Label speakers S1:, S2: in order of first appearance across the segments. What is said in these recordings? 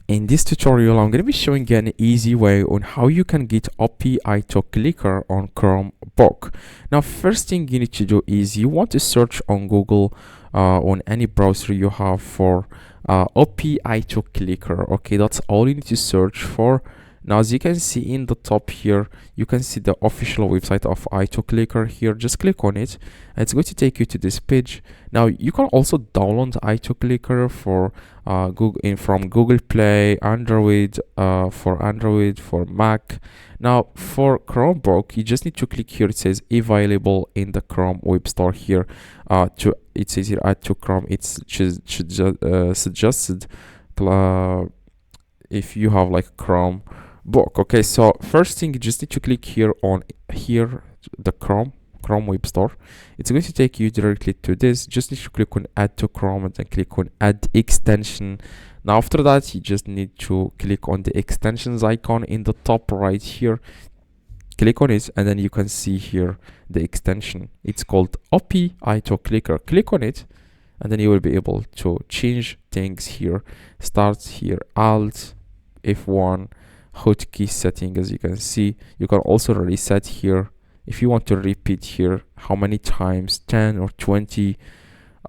S1: In this tutorial, I'm going to be showing you an easy way on how you can get OP Clicker on Chromebook. Now, first thing you need to do is you want to search on Google on any browser you have for OP Clicker. Okay, that's all you need to search for. Now, as you can see in the top here, you can see the official website of Clicker here. Just click on it and it's going to take you to this page. Now, you can also download Clicker for from Google Play, Android, for Mac. Now, for Chromebook, you just need to click here. It says available in the Chrome Web Store here. It says here add to Chrome. It's suggested if you have like Chrome book. Okay, so first thing you just need to click here on the Chrome Web Store. It's going to take you directly to this. Just need to click on add to Chrome and then click on add extension. Now after that, you just need to click on the extensions icon in the top right here. Click on it and then you can see here the extension. It's called OP Clicker. Click on it and then you will be able to change things here. Start here Alt F1 hotkey setting. As you can see, you can also reset here if you want to repeat here how many times, 10 or 20.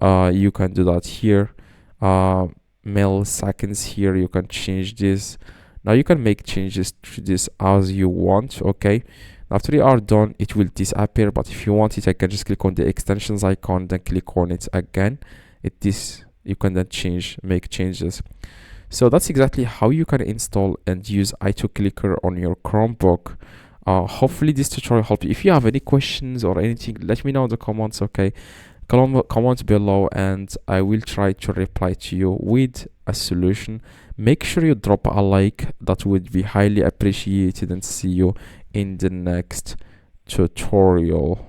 S1: You can do that here. Milliseconds here, you can change this. Now you can make changes to this as you want. Okay, after you are done, it will disappear, but if you want it, I can just click on the extensions icon, then click on it again. You can then make changes. So that's exactly how you can install and use Clicker on your Chromebook. Hopefully this tutorial helped you. If you have any questions or anything, let me know in the comments. Okay, comment below and I will try to reply to you with a solution. Make sure you drop a like, that would be highly appreciated, and see you in the next tutorial.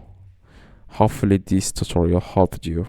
S1: Hopefully this tutorial helped you.